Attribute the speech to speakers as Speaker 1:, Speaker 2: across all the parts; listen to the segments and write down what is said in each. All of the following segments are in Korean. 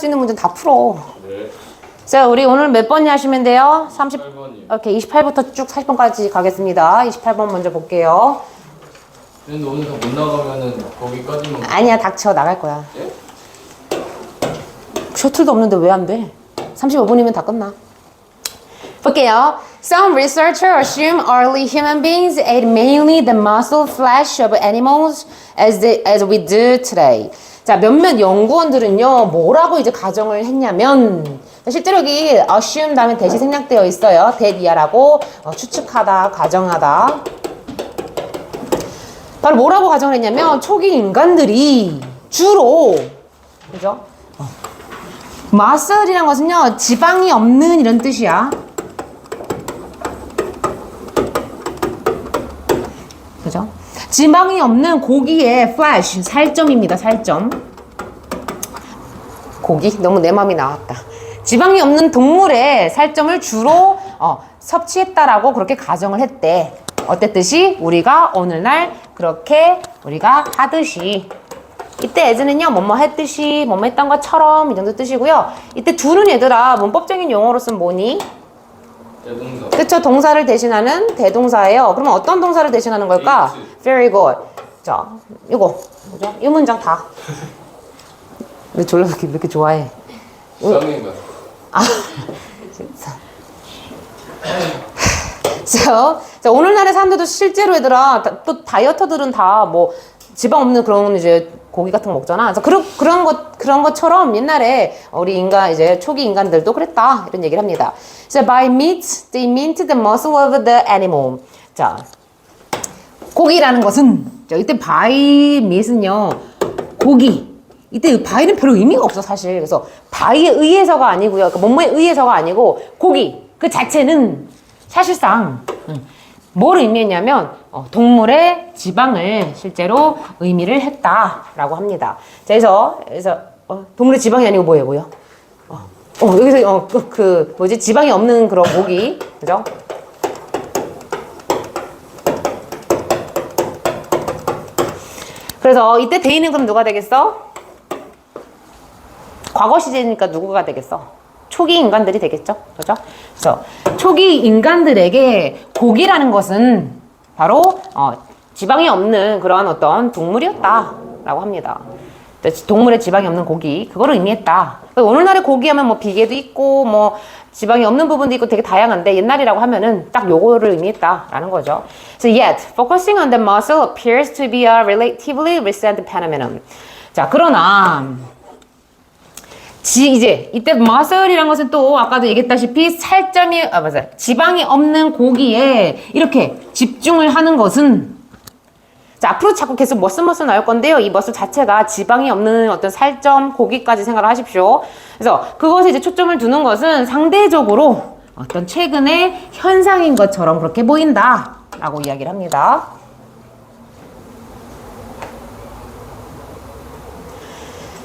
Speaker 1: 수 있는 문제는 다 풀어.
Speaker 2: 네.
Speaker 1: 자, 우리 오늘 몇 번이 하시면 돼요?
Speaker 2: 8번이요.
Speaker 1: 오케이, 28부터 쭉 40번까지 가겠습니다. 28번 먼저 볼게요.
Speaker 2: 근데 오늘 다 못 나가면은 거기까지만.
Speaker 1: 아니야, 닥쳐. 나갈 거야.
Speaker 2: 예?
Speaker 1: 셔틀도 없는데 왜 안 돼? 35분이면 다 끝나. 볼게요. Some researchers assume early human beings ate mainly the muscle flesh of animals as we do today. 자, 몇몇 연구원들은요, 뭐라고 이제 가정을 했냐면, 실제로 여기 assume 다음에 대시 생략되어 있어요. that이야라고 추측하다, 가정하다. 바로 뭐라고 가정을 했냐면, 초기 인간들이 주로, 그죠? muscle이란 것은요, 지방이 없는 이런 뜻이야. 그죠? 지방이 없는 고기의 flesh, 살점입니다. 살점. 고기? 너무 내 맘이 나왔다. 지방이 없는 동물의 살점을 주로 섭취했다라고 그렇게 가정을 했대. 어땠듯이? 우리가 오늘날 그렇게 우리가 하듯이. 이때 as는요, 뭐뭐 했듯이, 뭐뭐 했던 것처럼 이 정도 뜻이고요. 이때 do는 얘들아, 문법적인 용어로서는 뭐니?
Speaker 2: 대동사.
Speaker 1: 그쵸, 동사를 대신하는 대동사예요. 그러면 어떤 동사를 대신하는 걸까? Very good. 자, 이거 뭐죠? 이 문장 다. 왜 졸라 왜 이렇게 좋아해?
Speaker 2: 쌍인가.
Speaker 1: 아, 진짜. 자, 오늘날의 사람들도 실제로 얘들아, 또 다이어터들은 다 뭐 지방 없는 그런 이제 고기 같은 거 먹잖아. 그래서 그런 것처럼 옛날에 우리 인간 이제 초기 인간들도 그랬다 이런 얘기를 합니다. So by meat, they meant the muscle of the animal. 자, 고기라는 것은 이때 by meat은요 고기. 이때 by는 별로 의미가 없어 사실. 그래서 by에 의해서가 아니고요. 그러니까 뭐뭐에 의해서가 아니고 고기 그 자체는 사실상 뭘 의미했냐면 동물의 지방을 실제로 의미를 했다라고 합니다. 자, 그래서 동물의 지방이 아니고 뭐예요? 여기서 뭐지? 지방이 없는 그런 고기, 그죠? 그래서 이때 대인은 그럼 누가 되겠어? 과거 시제니까 누구가 되겠어? 초기 인간들이 되겠죠? 그죠? 그래서 초기 인간들에게 고기라는 것은 바로 지방이 없는 그러한 어떤 동물이었다라고 합니다. 동물의 지방이 없는 고기, 그거를 의미했다. 오늘날의 고기 하면 뭐 비계도 있고 뭐 지방이 없는 부분도 있고 되게 다양한데 옛날이라고 하면은 딱 요거를 의미했다라는 거죠. So yet, focusing on the muscle appears to be a relatively recent phenomenon. 자, 그러나 이제 이때 muscle이란 것은 또 아까도 얘기했다시피 살점이 지방이 없는 고기에 이렇게 집중을 하는 것은 자, 앞으로 자꾸 계속 머슬 나올 건데요. 이 머슬 자체가 지방이 없는 어떤 살점 고기까지 생각을 하십시오. 그래서 그것에 이제 초점을 두는 것은 상대적으로 어떤 최근의 현상인 것처럼 그렇게 보인다라고 이야기를 합니다.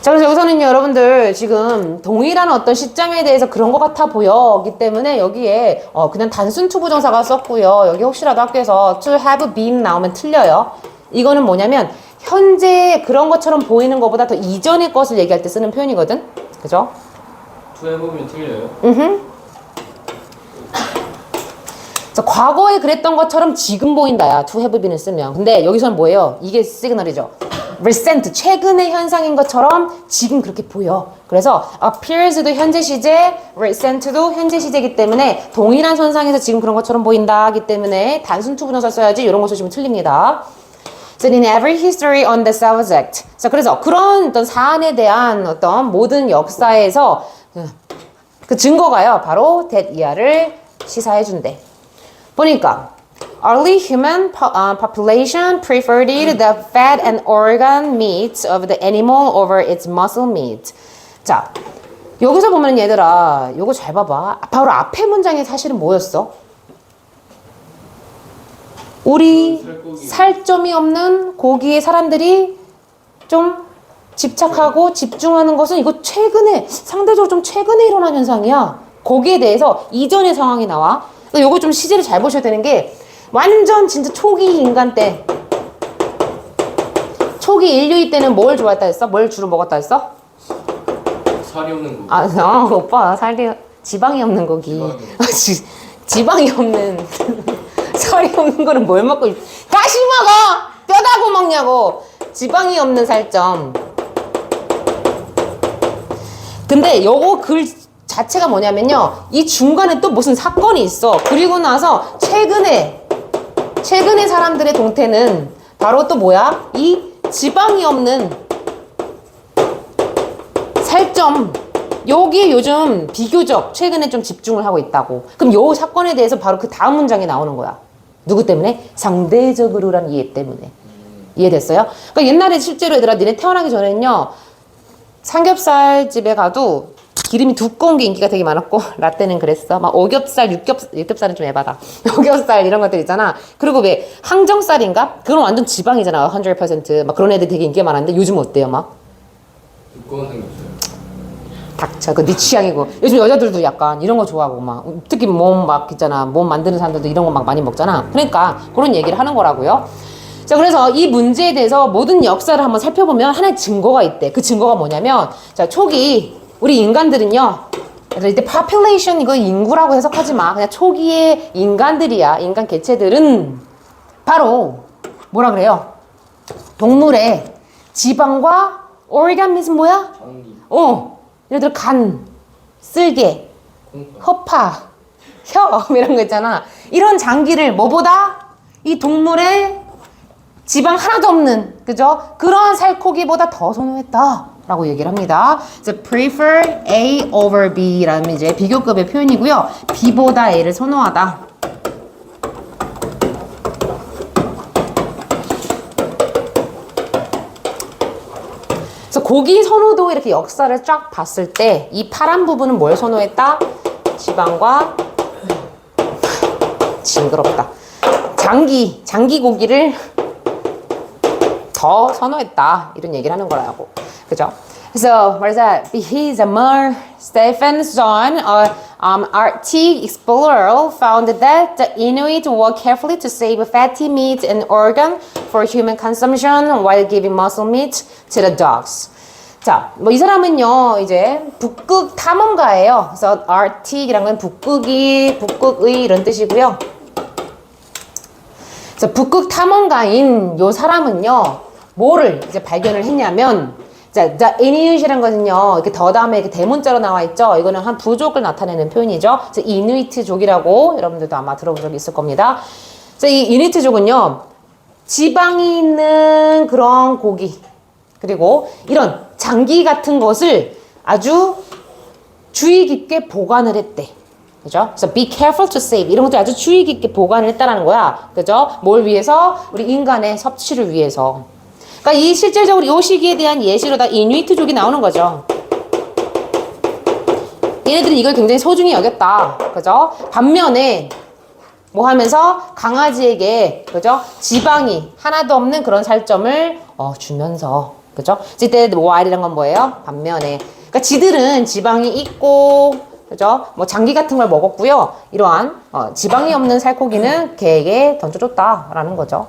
Speaker 1: 자, 그래서 여기서는 여러분들 지금 동일한 어떤 시점에 대해서 그런 것 같아 보여기 때문에 여기에 그냥 단순 투부정사가 썼고요. 여기 혹시라도 학교에서 to have been 나오면 틀려요. 이거는 뭐냐면 현재 그런 것처럼 보이는 것보다 더 이전의 것을 얘기할 때 쓰는 표현이거든. 그죠?
Speaker 2: to 해보면 틀려요?
Speaker 1: 자, 과거에 그랬던 것처럼 지금 보인다야. to have been을 쓰면. 근데 여기서는 뭐예요? 이게 시그널이죠. recent, 최근의 현상인 것처럼 지금 그렇게 보여. 그래서 appears도 현재 시제, recent도 현재 시제이기 때문에 동일한 선상에서 지금 그런 것처럼 보인다 하기 때문에 단순 투부정사 써야지. 이런 거 쓰시면 틀립니다. So in every history on the subject. 자, 그래서 그런 어떤 사안에 대한 어떤 모든 역사에서 그 증거가요. 바로 that 이하를 시사해 준대. 보니까 early human population preferred the fat and organ meat of the animal over its muscle meat. 자, 여기서 보면 얘들아, 요거 잘 봐봐. 바로 앞에 문장이 사실은 뭐였어? 우리 살점이 없는 고기에 사람들이 좀 집착하고 집중하는 것은 이거 최근에, 상대적으로 좀 최근에 일어난 현상이야. 거기에 대해서 이전의 상황이 나와. 요거 좀 시제를 잘 보셔야 되는 게 완전 진짜 초기 인간 때, 초기 인류이 때는 뭘 좋아했다 했어? 뭘 주로 먹었다 했어?
Speaker 2: 살이 없는 고기.
Speaker 1: 오빠 지방이 없는 고기.
Speaker 2: 지방이 없는
Speaker 1: 지방이 없는 살이 없는 거는 뭘 먹고 가시 먹어. 뼈다구 먹냐고. 지방이 없는 살점. 근데 요거 글 자체가 뭐냐면요, 이 중간에 또 무슨 사건이 있어. 그리고 나서 최근에 사람들의 동태는 바로 또 뭐야? 이 지방이 없는 살점, 여기에 요즘 비교적 최근에 좀 집중을 하고 있다고. 그럼 요 사건에 대해서 바로 그 다음 문장이 나오는 거야. 누구 때문에? 상대적으로란 이해 때문에. 이해됐어요? 그러니까 옛날에 실제로 얘들아, 니네 태어나기 전에는요, 삼겹살 집에 가도 기름이 두꺼운 게 인기가 되게 많았고, 라떼는 그랬어. 막 오겹살, 육겹살은 좀 에바다. 오겹살 이런 것들 있잖아. 그리고 왜 항정살인가? 그건 완전 지방이잖아. 100%. 막 그런 애들 되게 인기가 많았는데 요즘 어때요? 막
Speaker 2: 두꺼운 삼겹살.
Speaker 1: 닥쳐. 그 네 취향이고. 요즘 여자들도 약간 이런 거 좋아하고 막 특히 몸 막 있잖아. 몸 만드는 사람들도 이런 거 막 많이 먹잖아. 그러니까 그런 얘기를 하는 거라고요. 자, 그래서 이 문제에 대해서 모든 역사를 한번 살펴보면 하나의 증거가 있대. 그 증거가 뭐냐면, 자, 초기 우리 인간들은요, 이때 population 이거 인구라고 해석하지 마. 그냥 초기의 인간들이야. 인간 개체들은 바로 뭐라 그래요? 동물의 지방과 organ means 뭐야?
Speaker 2: 장기.
Speaker 1: 예를 들어 간, 쓸개,
Speaker 2: 콩팥.
Speaker 1: 허파, 혀 이런 거 있잖아. 이런 장기를 뭐보다 이 동물의 지방 하나도 없는, 그죠? 그런 살코기보다 더 선호했다라고 얘기를 합니다. 그래서 prefer A over B라는 이제 비교급의 표현이고요. B보다 A를 선호하다. 그래서 고기 선호도 이렇게 역사를 쫙 봤을 때 이 파란 부분은 뭘 선호했다? 지방과 징그럽다. 장기 고기를 더 선호했다. 이런 얘기를 하는 거라고. 그죠? So, what is that? His Stephenson, Arctic explorer, found that the Inuit worked carefully to save fatty meat and organ for human consumption while giving muscle meat to the dogs. 자, 뭐 이 사람은요, 이제 북극 탐험가예요. 그래서 Arctic이란 건 북극의 이런 뜻이고요. 그래서 북극 탐험가인 요 사람은요, 뭐를 이제 발견을 했냐면, 자, the Inuit이란 것은요, 이렇게 더 다음에 이렇게 대문자로 나와 있죠. 이거는 한 부족을 나타내는 표현이죠. 그래서 이누이트족이라고 여러분들도 아마 들어본 적이 있을 겁니다. 그래서 이 이누이트족은요, 지방이 있는 그런 고기, 그리고 이런 장기 같은 것을 아주 주의 깊게 보관을 했대. 그죠? 그래서 be careful to save 이런 것들 아주 주의 깊게 보관을 했다라는 거야. 그죠? 뭘 위해서? 우리 인간의 섭취를 위해서. 그러니까 이 실질적으로 이 시기에 대한 예시로 다 이누이트족이 나오는 거죠. 얘네들은 이걸 굉장히 소중히 여겼다. 그죠? 반면에 뭐 하면서 강아지에게, 그죠? 지방이 하나도 없는 그런 살점을 주면서, 그죠? 이때 while이란 건 뭐예요? 반면에. 그러니까 지들은 지방이 있고, 그죠? 뭐 장기 같은 걸 먹었고요. 이러한 지방이 없는 살코기는 개에게 던져줬다라는 거죠.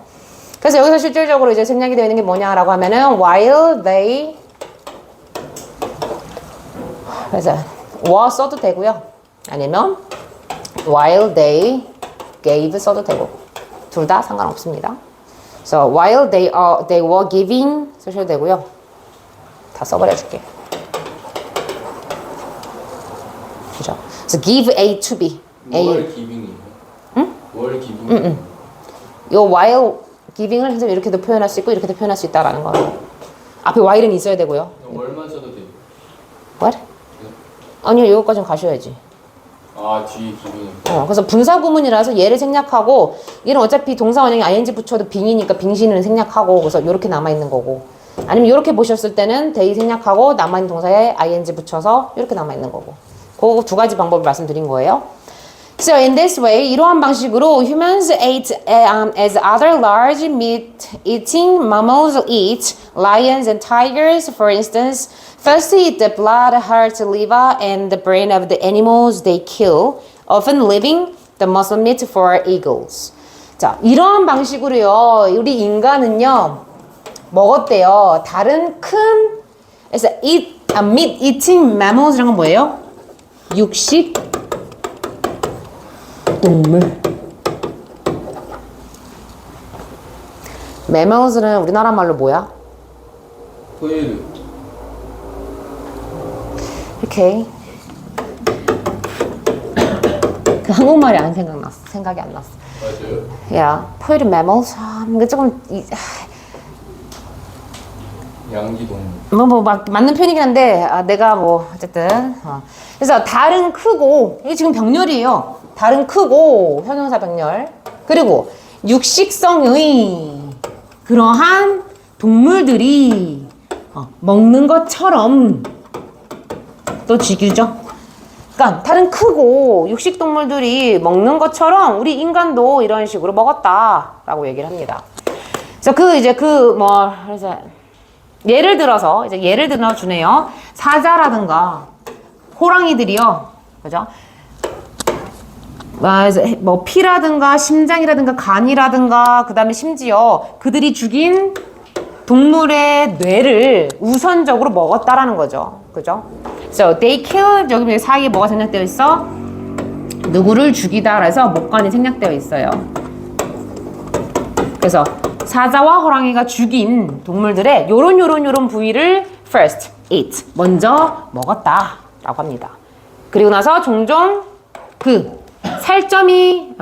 Speaker 1: 그래서 여기서 실질적으로 이제 생략이 되어 있는 게 뭐냐라고 하면은 while they, 그래서 was 써도 되고요. 아니면 while they gave 써도 되고, 둘 다 상관없습니다. So while they were giving 쓰셔도 되고요. 다 써버려줄게. 그죠? So give A to B.
Speaker 2: 월 기빙이에요.
Speaker 1: 응?
Speaker 2: 월 기빙.
Speaker 1: 요 while giving을 해서 이렇게도 표현할 수 있고 이렇게도 표현할 수 있다라는 거예요. 앞에 while은 있어야 되고요.
Speaker 2: 월만 써도 돼요.
Speaker 1: What? 아니요, 여기까지는 가셔야지.
Speaker 2: 아, 뒤에 기빙이.
Speaker 1: 그래서 분사 구문이라서 얘를 생략하고, 얘는 어차피 동사 원형이 ing 붙여도 빙이니까 빙신을 생략하고, 그래서 이렇게 남아 있는 거고. 아니면 이렇게 보셨을 때는 they 생략하고 남아 있는 동사에 ing 붙여서 이렇게 남아 있는 거고. 그 두 가지 방법을 말씀드린 거예요. So in this way, 이러한 방식으로 humans ate as other large meat-eating mammals eat. Lions and tigers, for instance, first eat the blood, heart, liver, and the brain of the animals they kill, often leaving the muscle meat for eagles. 자, 이러한 방식으로요, 우리 인간은요, 먹었대요. 다른 큰, 그래서 eat meat eating mammals란 건 뭐예요? 육식 동물. mammals는 우리나라 말로 뭐야?
Speaker 2: 포유류.
Speaker 1: 오케이. 그 한국말이 안 생각났어. 생각이 안 났어.
Speaker 2: 맞아요.
Speaker 1: 야, 포유류 mammals. 이게 조금
Speaker 2: 양기동물.
Speaker 1: 맞는 편이긴 한데 내가 뭐 어쨌든 그래서 달은 크고 이게 지금 병렬이에요. 달은 크고 형용사 병렬 그리고 육식성의 그러한 동물들이 먹는 것처럼 또 죽이죠. 그러니까 달은 크고 육식 동물들이 먹는 것처럼 우리 인간도 이런 식으로 먹었다라고 얘기를 합니다. 그래서 그래서 예를 들어서 이제 예를 들어 주네요. 사자라든가 호랑이들이요, 그죠? 뭐 피라든가 심장이라든가 간이라든가 그다음에 심지어 그들이 죽인 동물의 뇌를 우선적으로 먹었다라는 거죠, 그죠? So they killed 여기 사이에 뭐가 생략되어 있어? 누구를 죽이다 그래서 목간이 생략되어 있어요. 그래서 사자와 호랑이가 죽인 동물들의 요런 부위를 first eat 먼저 먹었다라고 합니다. 그리고 나서 종종 그 살점이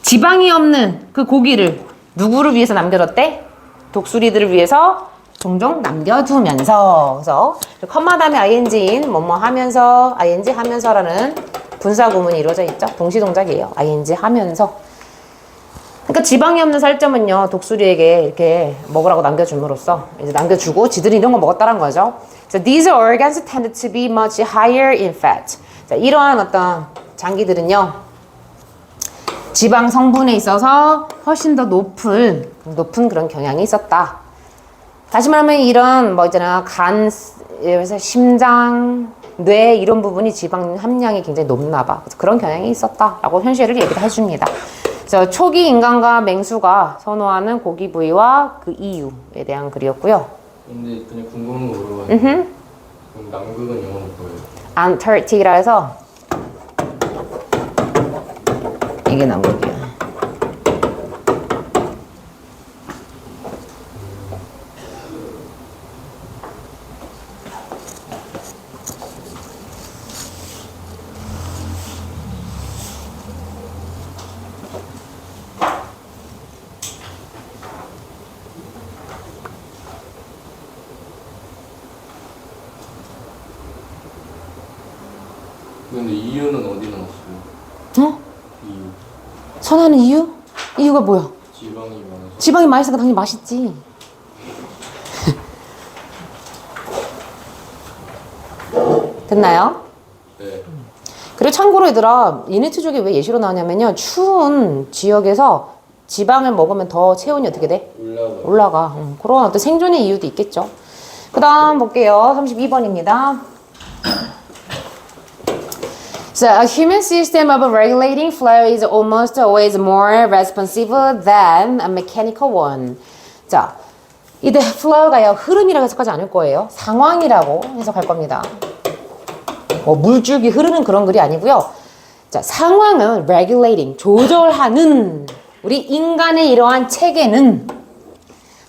Speaker 1: 지방이 없는 그 고기를 누구를 위해서 남겨뒀대? 독수리들을 위해서 종종 남겨두면서 그래서 컴마 다음에 ing인 뭐뭐 하면서 ing 하면서라는 분사 구문이 이루어져 있죠. 동시 동작이에요. ing 하면서. 그러니까 지방이 없는 살점은요 독수리에게 이렇게 먹으라고 남겨줌으로써 이제 남겨주고 지들이 이런 거 먹었다는 거죠. So these organs tended to be much higher in fat. 자, 이러한 어떤 장기들은요 지방 성분에 있어서 훨씬 더 높은 그런 경향이 있었다. 다시 말하면 이런 뭐 있잖아 간, 심장, 뇌 이런 부분이 지방 함량이 굉장히 높나 봐. 그래서 그런 경향이 있었다라고 현실을 얘기를 해줍니다. 그래서 초기 인간과 맹수가 선호하는 고기 부위와 그 이유에 대한 글이었고요.
Speaker 2: 근데 그냥 궁금한 거 물어봐요. 그럼 남극은 영어로 뭐예요?
Speaker 1: 안타르티카라 해서 이게 남극이야.
Speaker 2: 근데 이유는 어디 나왔어요?
Speaker 1: 어?
Speaker 2: 이유.
Speaker 1: 선호하는 이유? 이유가 뭐야?
Speaker 2: 지방이 많아서.
Speaker 1: 지방이 맛있으니까 당연히 맛있지. 됐나요?
Speaker 2: 네.
Speaker 1: 그리고 참고로 얘들아 이네트족이 왜 예시로 나오냐면요 추운 지역에서 지방을 먹으면 더 체온이 어떻게 돼? 올라가. 그런 어떤 생존의 이유도 있겠죠. 그 다음 볼게요. 32번입니다. So a human system of regulating flow is almost always more responsive than a mechanical one. 자, 이때 flow가요 흐름이라고 해석하지 않을 거예요. 상황이라고 해석할 겁니다. 물줄기 흐르는 그런 글이 아니고요. 자, 상황은 regulating 조절하는 우리 인간의 이러한 체계는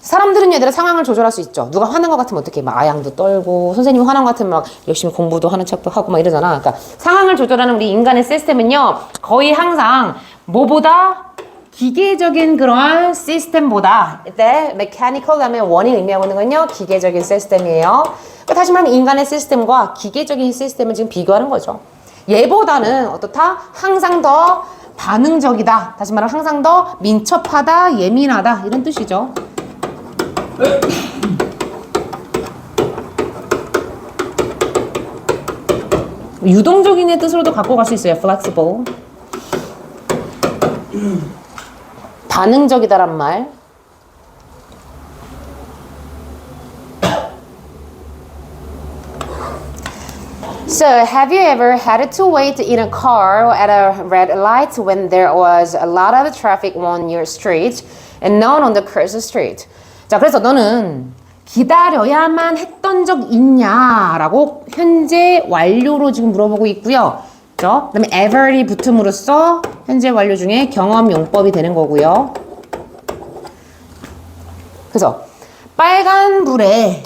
Speaker 1: 사람들은 얘들아 상황을 조절할 수 있죠. 누가 화난 것 같으면 어떻게 막 아양도 떨고 선생님이 화난 것 같으면 막 열심히 공부도 하는 척도 하고 막 이러잖아. 그러니까 상황을 조절하는 우리 인간의 시스템은요 거의 항상 뭐보다 기계적인 그러한 시스템보다 이때 mechanical 하면 원이 의미하고 있는 건요 기계적인 시스템이에요. 그러니까 다시 말하면 인간의 시스템과 기계적인 시스템을 지금 비교하는 거죠. 얘보다는 어떻다? 항상 더 반응적이다. 다시 말하면 항상 더 민첩하다, 예민하다 이런 뜻이죠. 유동적인의 뜻으로도 갖고 갈 수 있어요. flexible. 반응적이다란 말. So, have you ever had to wait in a car at a red light when there was a lot of traffic on your street and none on the cross street? 자, 그래서 너는 기다려야만 했던 적 있냐라고 현재 완료로 지금 물어보고 있고요. 그죠? 그다음에 ever이 붙음으로써 현재 완료 중에 경험 용법이 되는 거고요. 그래서 빨간불에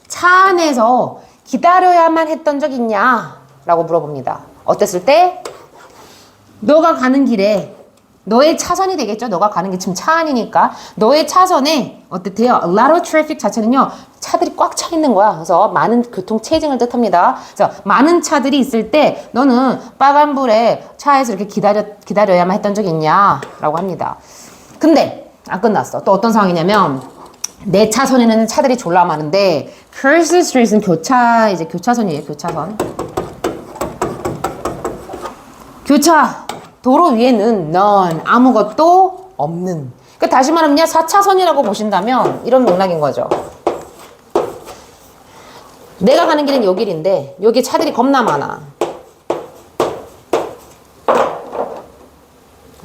Speaker 1: 차 안에서 기다려야만 했던 적 있냐라고 물어봅니다. 어땠을 때? 너가 가는 길에 너의 차선이 되겠죠. 너가 가는 게 지금 차 안이니까 너의 차선에 어땠대요? A lot of traffic 자체는요. 차들이 꽉 차 있는 거야. 그래서 많은 교통 체증을 뜻합니다. 그래서 많은 차들이 있을 때 너는 빨간불에 차에서 이렇게 기다려야만 했던 적이 있냐라고 합니다. 근데 안 끝났어. 또 어떤 상황이냐면 내 차선에는 차들이 졸라 많은데 Cursor Street은 교차선이에요. 교차선. 도로 위에는 none, 아무것도 없는. 그러니까 다시 말하면 4차선이라고 보신다면 이런 맥락인 거죠. 내가 가는 길은 요 길인데 여기 차들이 겁나 많아.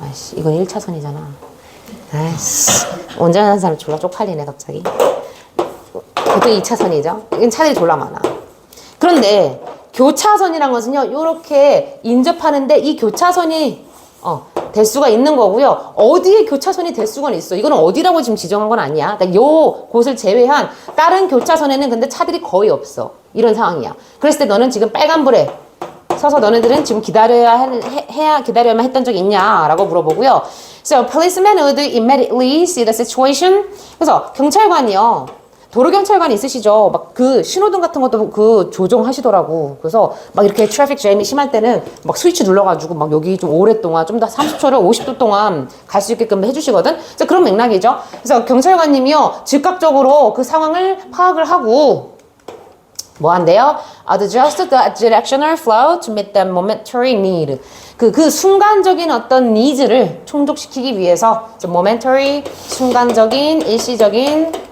Speaker 1: 아이씨, 이건 1차선이잖아. 아이씨, 운전하는 사람 졸라 쪽팔리네 갑자기. 보통 2차선이죠. 이건 차들이 졸라 많아. 그런데 교차선이란 것은요, 이렇게 인접하는데 이 교차선이 될 수가 있는 거고요. 어디에 교차선이 될 수가 있어. 이거는 어디라고 지금 지정한 건 아니야. 그러니까 요 곳을 제외한 다른 교차선에는 근데 차들이 거의 없어. 이런 상황이야. 그랬을 때 너는 지금 빨간불에 서서 너네들은 지금 기다려야만 했던 적 있냐라고 물어보고요. So policeman would immediately see the situation. 그래서 경찰관이요. 도로경찰관이 있으시죠? 막 그 신호등 같은 것도 그 조정하시더라고. 그래서 막 이렇게 트래픽 잼이 심할 때는 막 스위치 눌러가지고 막 여기 좀 오랫동안 좀 더 30초를 50도 동안 갈 수 있게끔 해주시거든? 그래서 그런 맥락이죠. 그래서 경찰관님이요. 즉각적으로 그 상황을 파악을 하고 뭐 한대요? Adjust the directional flow to meet the momentary need. 그 순간적인 어떤 니즈를 충족시키기 위해서 momentary, 순간적인, 일시적인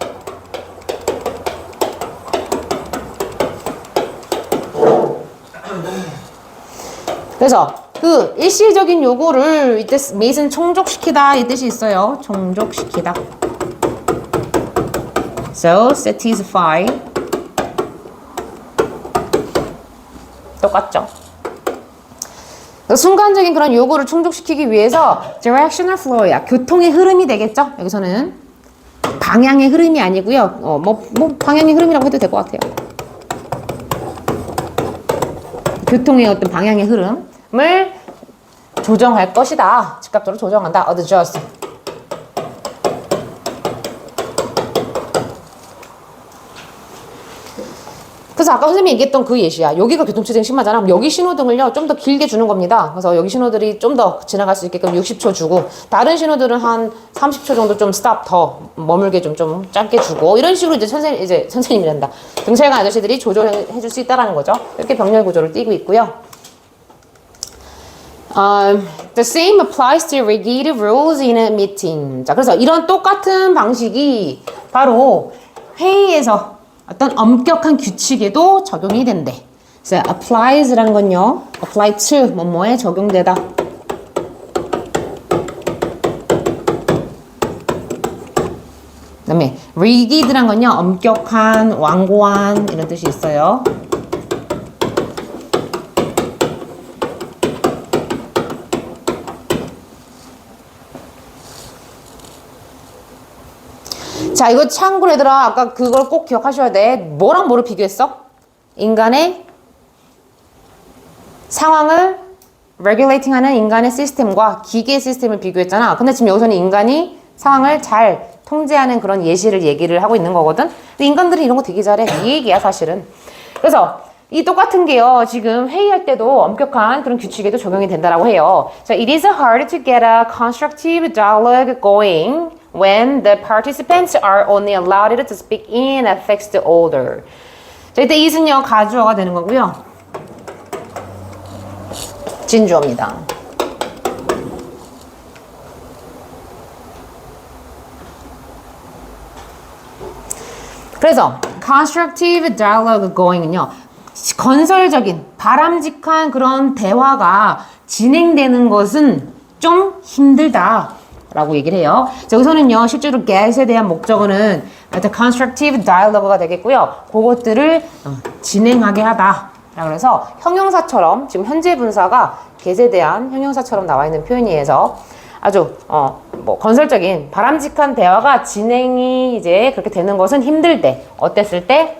Speaker 1: 그래서 그 일시적인 요구를 이때 meet은 충족시키다 이 뜻이 있어요. 충족시키다. So satisfy. 똑같죠. 순간적인 그런 요구를 충족시키기 위해서 directional flow야. 교통의 흐름이 되겠죠. 여기서는 방향의 흐름이 아니고요. 뭐 방향의 흐름이라고 해도 될 것 같아요. 교통의 어떤 방향의 흐름을 조정할 것이다. 즉각적으로 조정한다. Adjust. 그래서 아까 선생님이 얘기했던 그 예시야. 여기가 교통체증 심하잖아. 그럼 여기 신호등을요, 좀 더 길게 주는 겁니다. 그래서 여기 신호들이 좀 더 지나갈 수 있게끔 60초 주고, 다른 신호들은 한 30초 정도 좀 스탑 더 머물게 좀 짧게 주고, 이런 식으로 이제 선생님이란다. 경찰관 아저씨들이 조절해 줄 수 있다라는 거죠. 이렇게 병렬 구조를 띠고 있고요. The same applies to rigid rules in a meeting. 자, 그래서 이런 똑같은 방식이 바로 회의에서 어떤 엄격한 규칙에도 적용이 된대. 그래서 applies라는 건요, apply to 뭐뭐에 적용되다. 그다음에 rigid란 건요, 엄격한, 완고한 이런 뜻이 있어요. 자, 이거 참고로 얘들아, 아까 그걸 꼭 기억하셔야 돼. 뭐랑 뭐를 비교했어? 인간의 상황을 regulating 하는 인간의 시스템과 기계 시스템을 비교했잖아. 근데 지금 여기서는 인간이 상황을 잘 통제하는 그런 예시를 얘기를 하고 있는 거거든. 근데 인간들이 이런 거 되게 잘해. 이 얘기야, 사실은. 그래서 이 똑같은 게요, 지금 회의할 때도 엄격한 그런 규칙에도 적용이 된다라고 해요. So it is hard to get a constructive dialogue going when the participants are only allowed to speak in a fixed order. 자, 이때 it은요, 가주어가 되는 거고요. 진주어입니다. 그래서 constructive dialogue going은요, 건설적인, 바람직한 그런 대화가 진행되는 것은 좀 힘들다. 라고 얘기를 해요. 자, 여기서는요, 실제로 get에 대한 목적어는 the constructive dialogue가 되겠고요. 그것들을 진행하게 하다. 자, 그래서 형용사처럼, 지금 현재 분사가 get에 대한 형용사처럼 나와 있는 표현이어서 아주, 뭐, 건설적인, 바람직한 대화가 진행이 이제 그렇게 되는 것은 힘들 때, 어땠을 때?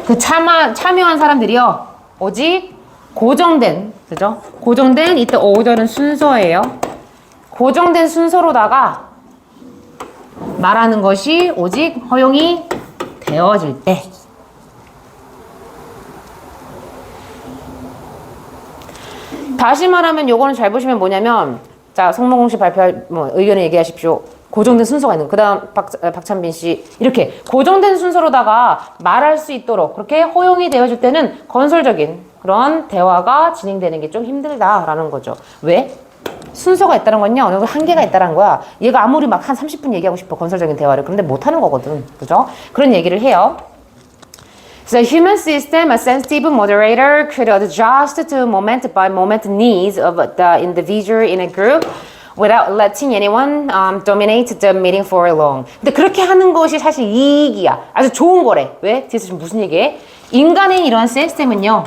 Speaker 1: 그 참여한 사람들이요, 오직 고정된, 그죠? 고정된, 이때 order는 순서예요. 고정된 순서로다가 말하는 것이 오직 허용이 되어질 때. 다시 말하면 요거는 잘 보시면 뭐냐면, 자, 성모공시 발표할 뭐 의견을 얘기하십시오. 고정된 순서가 있는 거. 그 다음 박찬빈 씨 이렇게 고정된 순서로다가 말할 수 있도록 그렇게 허용이 되어질 때는 건설적인 그런 대화가 진행되는 게 좀 힘들다라는 거죠. 왜? 순서가 있다는 건요, 어느 정도 한계가 있다는 거야. 얘가 아무리 막 한 30분 얘기하고 싶어, 건설적인 대화를. 그런데 못하는 거거든. 그죠? 그런 얘기를 해요. So human system, a sensitive moderator could adjust to moment by moment needs of the individual in a group without letting anyone dominate the meeting for long. 근데 그렇게 하는 것이 사실 이익이야. 아주 좋은 거래. 왜? 뒤에서 지금 무슨 얘기해? 인간의 이러한 시스템은요,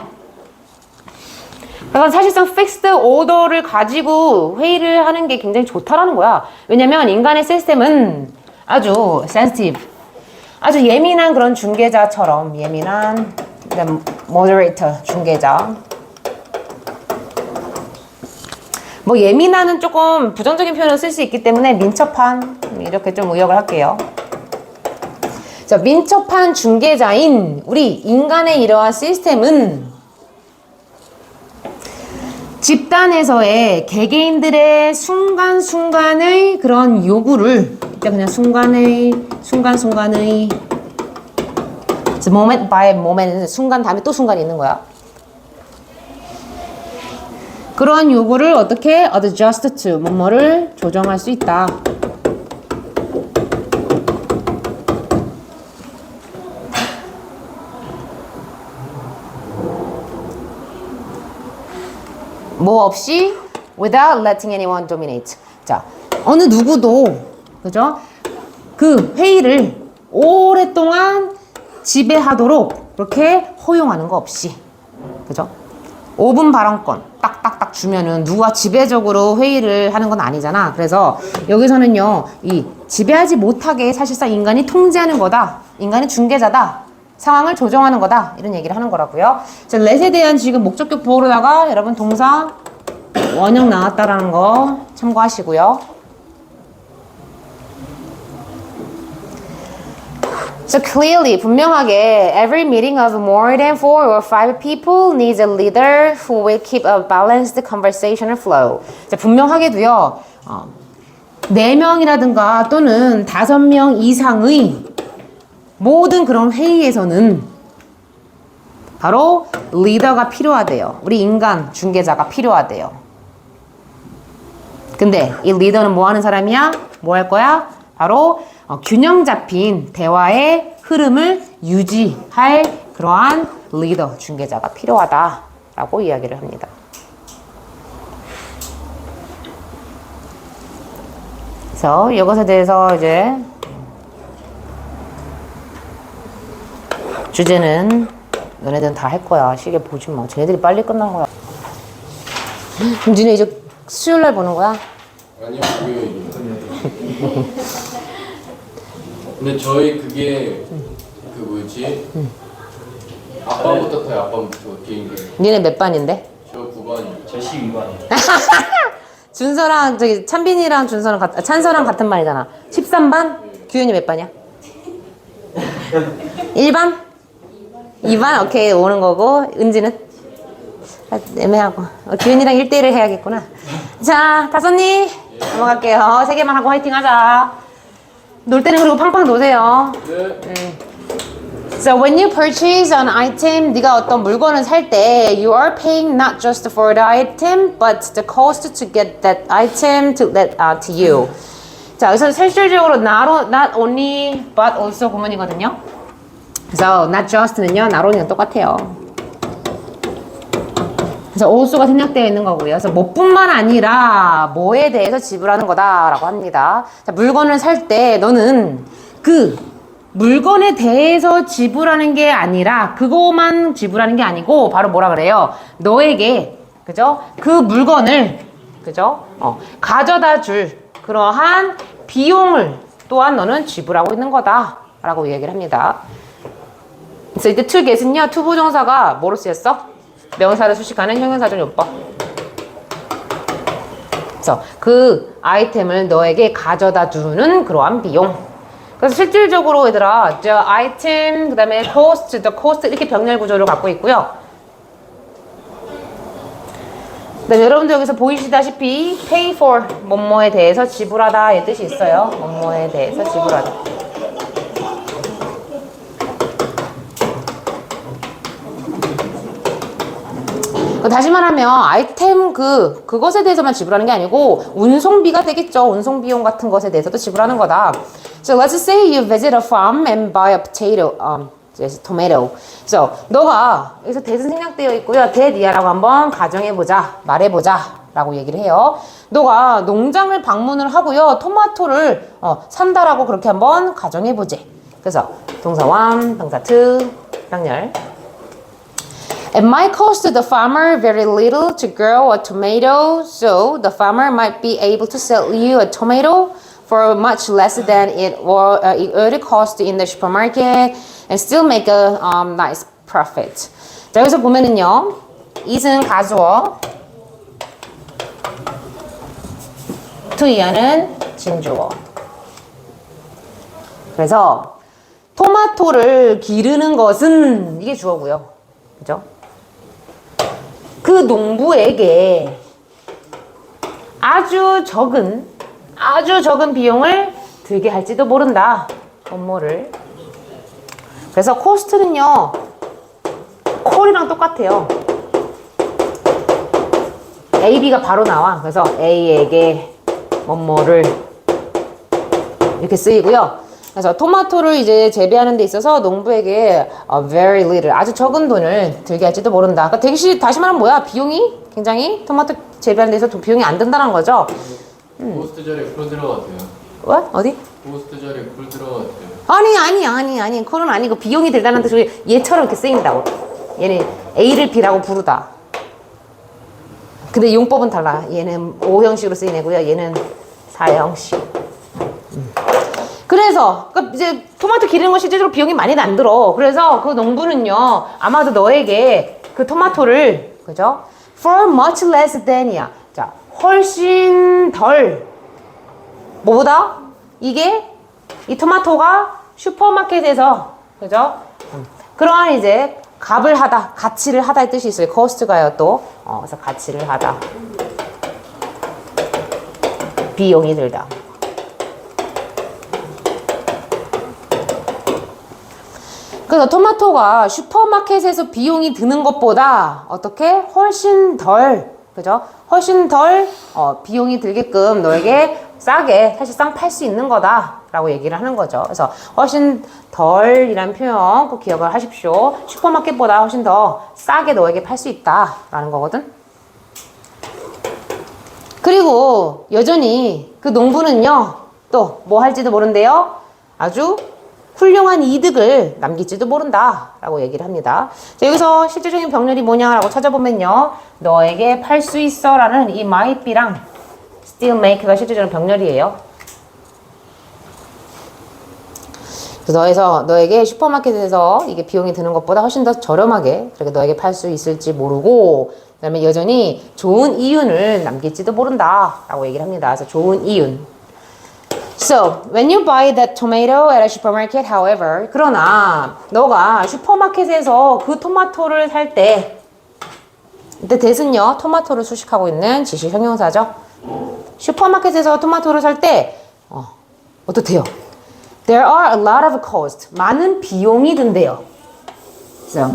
Speaker 1: 그러니까 사실상 fixed order를 가지고 회의를 하는 게 굉장히 좋다라는 거야. 왜냐면 인간의 시스템은 아주 sensitive, 아주 예민한 그런 중개자처럼, 예민한 moderator, 중개자. 뭐 예민한은 조금 부정적인 표현을 쓸 수 있기 때문에 민첩한, 이렇게 좀 의역을 할게요. 자, 민첩한 중개자인 우리 인간의 이러한 시스템은 집단에서의 개개인들의 순간순간의 그런 요구를, 일단 그냥 순간순간의 moment by moment, 순간 다음에 또 순간이 있는 거야. 그런 요구를 어떻게 adjust to, 뭐뭐를 조정할 수 있다. 뭐 없이 without letting anyone dominate. 자, 어느 누구도, 그죠? 그 회의를 오랫동안 지배하도록 그렇게 허용하는 거 없이, 그죠? 5분 발언권 딱딱딱 주면은 누가 지배적으로 회의를 하는 건 아니잖아. 그래서 여기서는요, 이 지배하지 못하게 사실상 인간이 통제하는 거다. 인간이 중개자다. 상황을 조정하는 거다. 이런 얘기를 하는 거라고요. 자, let에 대한 지금 목적격 보호로다가 여러분 동사 원형 나왔다라는 거 참고하시고요. So clearly, 분명하게 every meeting of more than 4 or 5 people needs a leader who will keep a balanced conversational flow. 자, 분명하게도요, 4명이라든가 또는 5명 이상의 모든 그런 회의에서는 바로 리더가 필요하대요. 우리 인간 중개자가 필요하대요. 근데 이 리더는 뭐 하는 사람이야? 뭐 할 거야? 바로 균형 잡힌 대화의 흐름을 유지할 그러한 리더, 중개자가 필요하다라고 이야기를 합니다. 그래서 이것에 대해서 이제 주제는 너네들은 다 할 거야. 시계 보지 마. 쟤네들이 빨리 끝난 거야. 그럼 니네 이제 수요일 날 보는 거야?
Speaker 2: 아니요, 목요일이요. 근데 저희 그게 그 뭐였지? 아빠부터 타요. 아빠부터 비행기.
Speaker 1: 니네 몇 반인데?
Speaker 2: 저 9반이요.
Speaker 3: 저 12반이요.
Speaker 1: 준서랑 저기 찬빈이랑 준서랑 찬서랑 같은 반이잖아. 13반? 규현이 몇 반이야? 1반? 2반? 오케이, 오는 거고. 은지는? 애매하고. 규현이랑 1대1을 해야겠구나. 자, 다섯님 넘어갈게요. 3개만 하고 화이팅 하자. 놀 때는 그리고 팡팡 노세요.
Speaker 2: 네.
Speaker 1: So when you purchase an item, 네가 어떤 물건을 살 때 you are paying not just for the item, but the cost to get that item to you. 자, 여기서 실질적으로 not only but also 구문이거든요. 그래서 not just는요, not only랑 똑같아요. 그래서 also가 생략되어 있는 거고요. 그래서 뭐뿐만 아니라 뭐에 대해서 지불하는 거다라고 합니다. 자, 물건을 살 때 너는 그 물건에 대해서 지불하는 게 아니라 그거만 지불하는 게 아니고 바로 뭐라 그래요? 너에게 그죠? 그 물건을 그죠? 가져다 줄 그러한 비용을 또한 너는 지불하고 있는 거다라고 얘기를 합니다. 그래서 이때 to get은요, to 부정사가 뭐로 쓰였어? 명사를 수식하는 형용사절 요법. 그래서 그 아이템을 너에게 가져다 주는 그러한 비용. 그래서 실질적으로 얘들아, the item, 그 다음에 cost, the cost 이렇게 병렬 구조를 갖고 있고요. 네, 여러분들 여기서 보이시다시피 pay for 뭐뭐에 대해서 지불하다 이 뜻이 있어요. 뭐뭐에 대해서 지불하다. 다시 말하면 아이템 그것에 대해서만 지불하는 게 아니고 운송비가 되겠죠. 운송비용 같은 것에 대해서도 지불하는 거다. So let's say you visit a farm and buy a potato, tomato. So 너가 여기서 that은 생략되어 있고요. that이야라고 한번 가정해보자, 말해보자라고 얘기를 해요. 너가 농장을 방문을 하고요. 토마토를 산다라고 그렇게 한번 가정해보지. 그래서 동사 one, 동사 two, 병렬. It might cost the farmer very little to grow a tomato, so the farmer might be able to sell you a tomato for much less than it would cost in the supermarket and still make a nice profit. 자, 여기서 보면은요, is은 가주어, to 이하는 진주어. 그래서 토마토를 기르는 것은 이게 주어고요. 그죠? 그 농부에게 아주 적은 비용을 들게 할지도 모른다. 업무를. 그래서 코스트는요, 콜이랑 똑같아요. A, B가 바로 나와. 그래서 A에게 뭐뭐를 이렇게 쓰이고요. 그래서 토마토를 이제 재배하는 데 있어서 농부에게 very little, 아주 적은 돈을 들게 할지도 모른다. 그러니까 다시 말하면 뭐야? 비용이 굉장히 토마토 재배하는 데 있어서 비용이 안 든다는 거죠.
Speaker 2: 고스트 자리에 쿨 들어갔대요.
Speaker 1: 뭐? 어디?
Speaker 2: 고스트 자리에 쿨 들어갔대요.
Speaker 1: 아니. 그건 아니고 비용이 들다는 뜻으로 얘처럼 이렇게 쓰인다고. 얘는 A를 B라고 부르다. 근데 용법은 달라. 얘는 O형식으로 쓰인 애고요. 얘는 4형식. 그래서 이제 토마토 기르는 건 실제로 비용이 많이 안 들어. 그래서 그 농부는요, 아마도 너에게 그 토마토를 그죠? For much less than이야. 자, 훨씬 덜. 뭐보다? 이 토마토가 슈퍼마켓에서 그죠? 그러한 이제 값을 하다, 가치를 하다의 뜻이 있어요. cost가요 또. 그래서 가치를 하다. 비용이 들다. 그래서 토마토가 슈퍼마켓에서 비용이 드는 것보다 어떻게? 훨씬 덜, 그죠? 훨씬 덜 비용이 들게끔 너에게 싸게 사실상 팔 수 있는 거다라고 얘기를 하는 거죠. 그래서 훨씬 덜이라는 표현 꼭 기억을 하십시오. 슈퍼마켓보다 훨씬 더 싸게 너에게 팔 수 있다라는 거거든. 그리고 여전히 그 농부는요, 또 뭐 할지도 모른대요. 아주 훌륭한 이득을 남길지도 모른다 라고 얘기를 합니다. 자, 여기서 실질적인 병렬이 뭐냐라고 찾아보면요, 너에게 팔 수 있어 라는 이 might be랑 still make가 실질적인 병렬이에요. 그래서 너에게 슈퍼마켓에서 이게 비용이 드는 것보다 훨씬 더 저렴하게 그렇게 너에게 팔 수 있을지 모르고, 그 다음에 여전히 좋은 이윤을 남길지도 모른다 라고 얘기를 합니다. 그래서 좋은 이윤. So, when you buy that tomato at a supermarket, however, 그러나 너가 슈퍼마켓에서 그 토마토를 살 때, 이때 that은요, 토마토를 수식하고 있는 지시 형용사죠. 슈퍼마켓에서 토마토를 살 때 어떻대요? There are a lot of costs. 많은 비용이 든대요. 그래서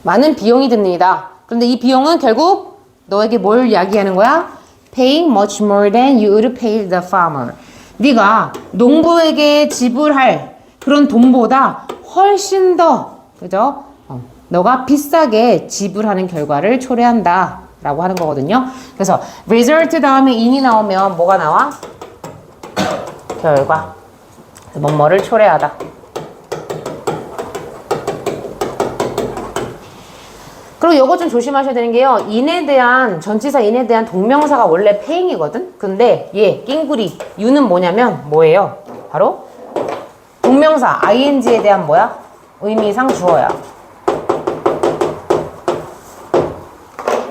Speaker 1: 많은 비용이 듭니다. 그런데 이 비용은 결국 너에게 뭘 이야기하는 거야? Paying much more than you would pay the farmer. 네가 농부에게 지불할 그런 돈보다 훨씬 더, 그죠? 너가 비싸게 지불하는 결과를 초래한다 라고 하는 거거든요. 그래서 result 다음에 in이 나오면 뭐가 나와? 결과. 뭐뭐를 초래하다. 그리고 요거 좀 조심하셔야 되는 게요. in에 대한 전치사 in에 대한 동명사가 원래 paying이거든. 근데 얘 낑구리 you는 뭐냐면 뭐예요? 바로 동명사 ing에 대한 뭐야? 의미상 주어야.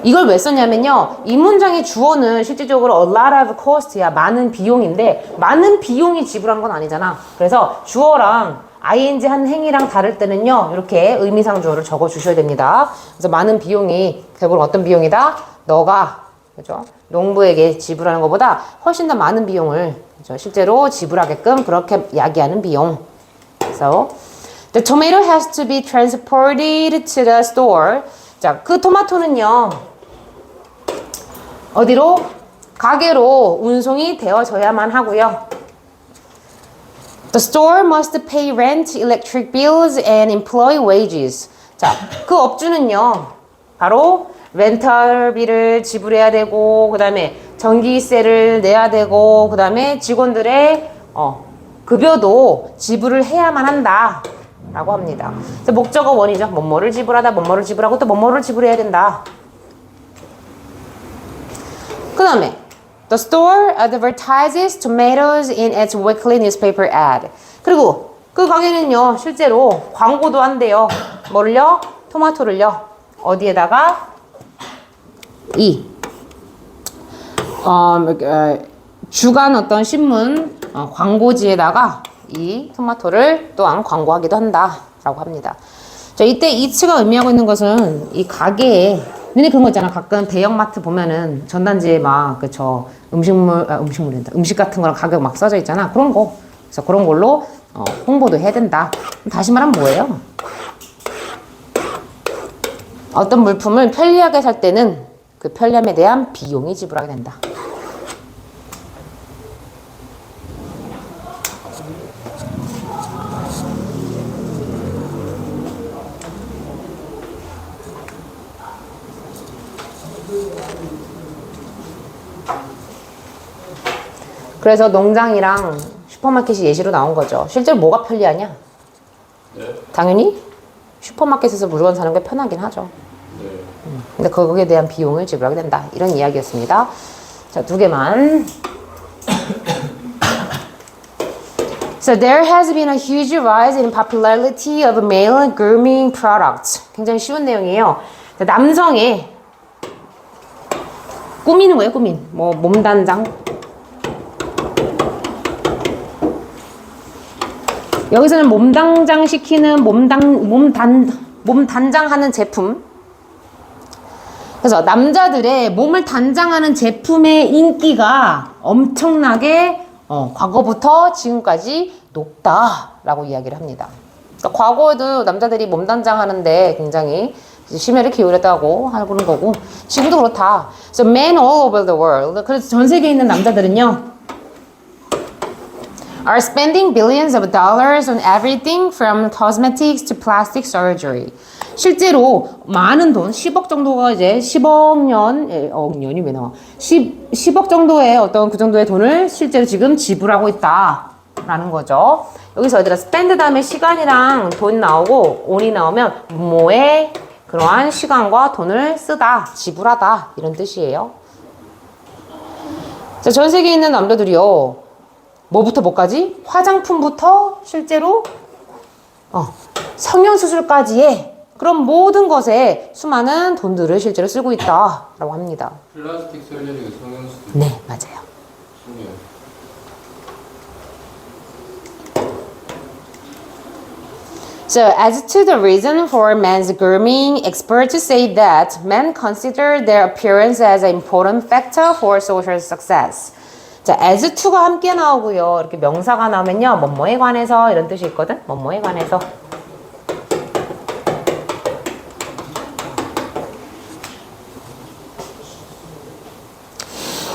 Speaker 1: 이걸 왜 썼냐면요. 이 문장의 주어는 실질적으로 a lot of cost야. 많은 비용인데 많은 비용이 지불한 건 아니잖아. 그래서 주어랑 ing 한 행위랑 다를 때는요. 이렇게 의미상 주어를 적어 주셔야 됩니다. 그래서 많은 비용이 결국 어떤 비용이다? 너가 그죠? 농부에게 지불하는 것보다 훨씬 더 많은 비용을 그죠? 실제로 지불하게끔 그렇게 야기하는 비용. So the tomato has to be transported to the store. 자, 그 토마토는요. 어디로? 가게로 운송이 되어져야만 하고요. The store must pay rent, electric bills, and employee wages. 자, 그 업주는요. 바로 렌탈비를 지불해야 되고, 그 다음에 전기세를 내야 되고, 그 다음에 직원들의 급여도 지불을 해야만 한다. 라고 합니다. 그래서 목적어 원이죠. 뭐뭐를 지불하다, 뭐뭐를 지불하고 또 뭐뭐를 지불해야 된다. 그 다음에 The store advertises tomatoes in its weekly newspaper ad. 그리고 그 가게는요. 실제로 광고도 한대요. 뭐를요? 토마토를요. 어디에다가? 주간 어떤 신문 광고지에다가 이 토마토를 또한 광고하기도 한다라고 합니다. 자, 이때 이츠가 의미하고 있는 것은 이 가게에 너네 그런 거 있잖아. 가끔 대형마트 보면은 전단지에 막 그쵸 음식 같은 거랑 가격 막 써져 있잖아. 그런 거. 그래서 그런 걸로 홍보도 해야 된다. 다시 말하면 뭐예요? 어떤 물품을 편리하게 살 때는 그 편리함에 대한 비용이 지불하게 된다. 그래서 농장이랑 슈퍼마켓이 예시로 나온 거죠. 실제로 뭐가 편리하냐?
Speaker 2: 네.
Speaker 1: 당연히 슈퍼마켓에서 물건 사는 게 편하긴 하죠.
Speaker 2: 네.
Speaker 1: 근데 거기에 대한 비용을 지불하게 된다. 이런 이야기였습니다. 자, 2개만. So there has been a huge rise in popularity of male grooming products. 굉장히 쉬운 내용이에요. 자, 남성의 꾸미는 거예요, 꾸민. 뭐 몸단장. 여기서는 몸단장 시키는 몸단장하는 제품. 그래서 남자들의 몸을 단장하는 제품의 인기가 엄청나게 과거부터 지금까지 높다라고 이야기를 합니다. 그러니까 과거에도 남자들이 몸 단장하는데 굉장히 심혈을 기울였다고 하는 거고 지금도 그렇다. So men all over the world. 그래서 전 세계에 있는 남자들은요. are spending billions of dollars on everything from cosmetics to plastic surgery. 실제로 많은 돈, 10억 정도가 이제 10억 년이 왜 나와? 10억 정도의 어떤 그 정도의 돈을 실제로 지금 지불하고 있다라는 거죠. 여기서 얘들아 spend 다음에 시간이랑 돈 나오고 on이 나오면 뭐에 그러한 시간과 돈을 쓰다, 지불하다 이런 뜻이에요. 자, 전 세계에 있는 남자들이요. 뭐부터 뭐까지? 화장품부터 실제로 성형수술까지의 그런 모든 것에 수많은 돈들을 실제로 쓰고 있다라고 합니다.
Speaker 2: 플라스틱 설계직의 성형수술.
Speaker 1: 네, 맞아요.
Speaker 2: 신기해요.
Speaker 1: So, as to the reason for men's grooming, experts say that men consider their appearance as an important factor for social success. 자, as to가 함께 나오고요. 이렇게 명사가 나오면요. 뭐뭐에 관해서 이런 뜻이 있거든. 뭐뭐에 관해서.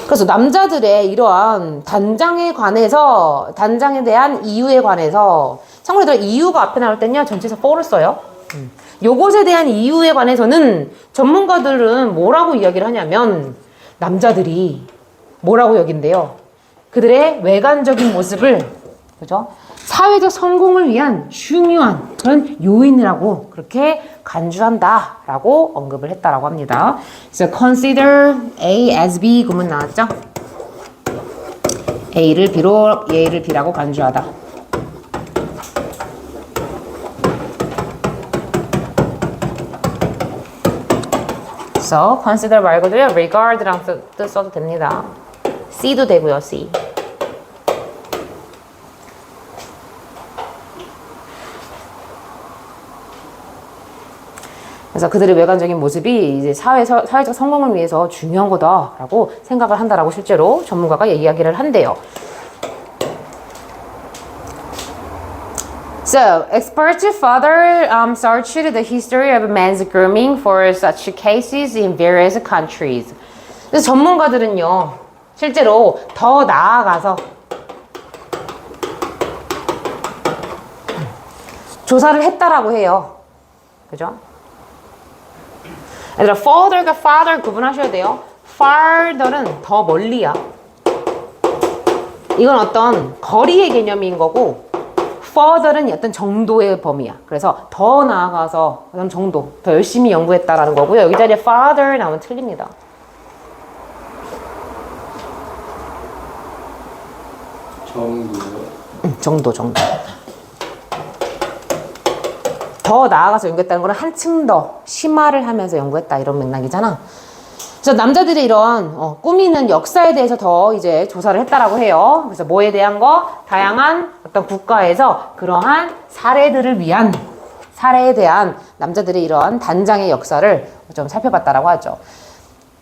Speaker 1: 그래서 남자들의 이러한 단장에 관해서, 단장에 대한 이유에 관해서, 참고로 이유가 앞에 나올 때는요, 전치사 for를 써요. 요것에 대한 이유에 관해서는 전문가들은 뭐라고 이야기를 하냐면 남자들이 뭐라고 여긴대요. 그들의 외관적인 모습을 그죠? 사회적 성공을 위한 중요한 그런 요인이라고 그렇게 간주한다라고 언급을 했다라고 합니다. 그래서 consider A as B 구문 나왔죠? A를 B로 A를 B라고 간주하다. So consider 말고도요 regard랑 뜻 써도 됩니다. C도 되고요, C. 그래서 그들의 외관적인 모습이 이제 사회적 성공을 위해서 중요한 거다라고 생각을 한다라고 실제로 전문가가 이야기를 한대요. So, experts further searched the history of men's grooming for such cases in various countries. 그래서 전문가들은요, 실제로 더 나아가서 조사를 했다라고 해요. 그죠? 얘들아, further과 farther 구분하셔야 돼요. farther는 더 멀리야. 이건 어떤 거리의 개념인 거고, further는 어떤 정도의 범위야. 그래서 더 나아가서 어떤 정도, 더 열심히 연구했다라는 거고요. 여기 자리에 farther 나오면 틀립니다.
Speaker 2: 정도요?
Speaker 1: 정도. 더 나아가서 연구했다는 거는 한층 더 심화를 하면서 연구했다 이런 맥락이잖아. 그래서 남자들이 이런 꾸미는 역사에 대해서 더 이제 조사를 했다라고 해요. 그래서 뭐에 대한 거? 다양한 어떤 국가에서 그러한 사례에 대한 남자들의 이러한 단장의 역사를 좀 살펴봤다라고 하죠.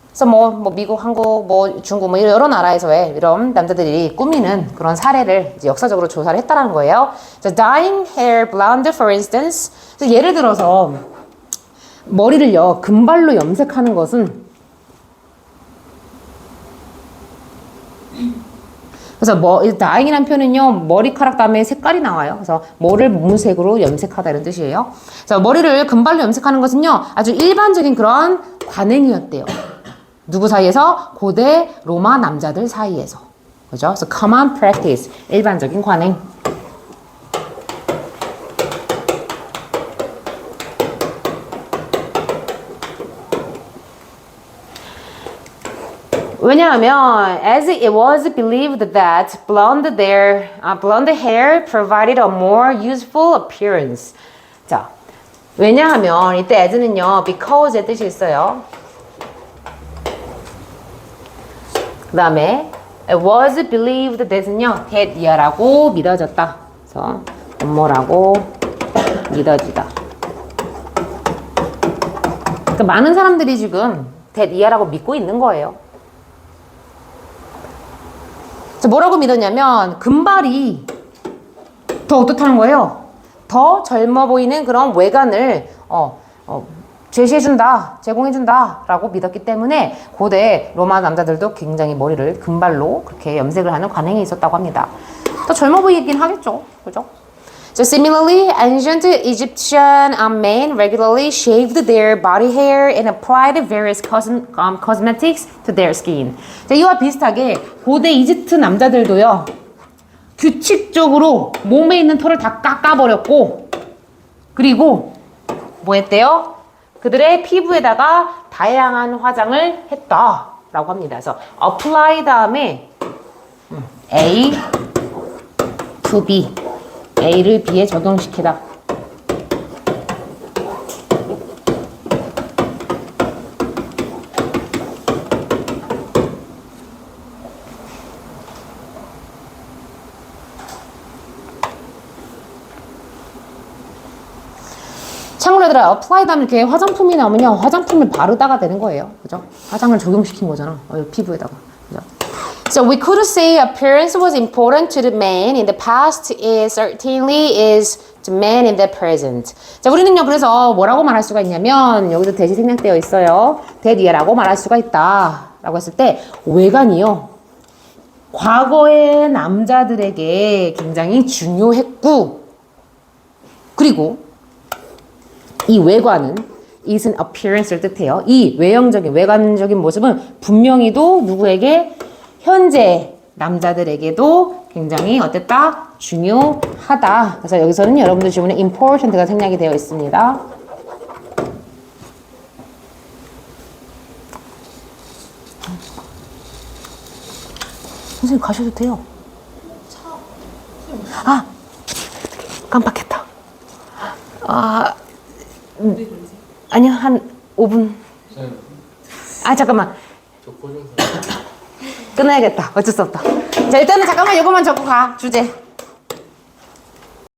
Speaker 1: 그래서 뭐 미국, 한국, 뭐 중국, 뭐 여러 나라에서의 이런 남자들이 꾸미는 그런 사례를 이제 역사적으로 조사를 했다라는 거예요. So dyeing hair blonde, for instance. 그래서 예를 들어서 머리를요 금발로 염색하는 것은 그래서 dyeing이라는 표현은요 머리카락 다음에 색깔이 나와요. 그래서 뭐를 무색으로 염색하다 이런 뜻이에요. 그래서 머리를 금발로 염색하는 것은요 아주 일반적인 그런 관행이었대요. 누구 사이에서? 고대 로마 남자들 사이에서. 그죠? 그래서 common practice, 일반적인 관행. 왜냐하면 as it was believed that blonde hair provided a more useful appearance. 자, 왜냐하면 이때 as는요 because의 뜻이 있어요. 그 다음에 it was believed that은요 that year라고 믿어졌다. 그래서 뭐라고 믿어지다. 그러니까 많은 사람들이 지금 that year라고 믿고 있는 거예요. 그래서 뭐라고 믿었냐면 금발이 더 어떻다는 거예요? 더 젊어 보이는 그런 외관을 제시해준다, 제공해준다 라고 믿었기 때문에 고대 로마 남자들도 굉장히 머리를 금발로 그렇게 염색을 하는 관행이 있었다고 합니다. 더 젊어 보이긴 하겠죠. 그죠? So similarly, ancient Egyptian men regularly shaved their body hair and applied various cosmetics to their skin. 자, 이와 비슷하게 고대 이집트 남자들도요. 규칙적으로 몸에 있는 털을 다 깎아버렸고 그리고 뭐 했대요? 그들의 피부에다가 다양한 화장을 했다라고 합니다. 그래서 apply 다음에 A to B, A를 B에 적용시키다. 참고로 얘들아, apply 다음에 이렇게 화장품이 나오면요, 화장품을 바르다가 되는 거예요. 그죠? 화장을 적용시킨 거잖아. 피부에다가. 그죠? So we could say appearance was important to the man in the past. It certainly is to man in the present. 자, 우리는요, 그래서 뭐라고 말할 수가 있냐면, 여기도 대시 생략되어 있어요. 대리라고 말할 수가 있다. 라고 했을 때, 외관이요. 과거의 남자들에게 굉장히 중요했고, 그리고 이 외관은 is an appearance를 뜻해요. 이 외형적인 외관적인 모습은 분명히도 누구에게 현재 남자들에게도 굉장히 어땠다? 중요하다. 그래서 여기서는 여러분들 주문에 important가 생략이 되어 있습니다. 선생님 가셔도 돼요. 아, 깜빡했다. 아니요, 한 5분.
Speaker 2: 선생님,
Speaker 1: 아, 잠깐만.
Speaker 2: 저 포좀
Speaker 1: 끊어야겠다. 어쩔 수 없다. 자, 일단은 잠깐만 이거만 적고 가. 주제.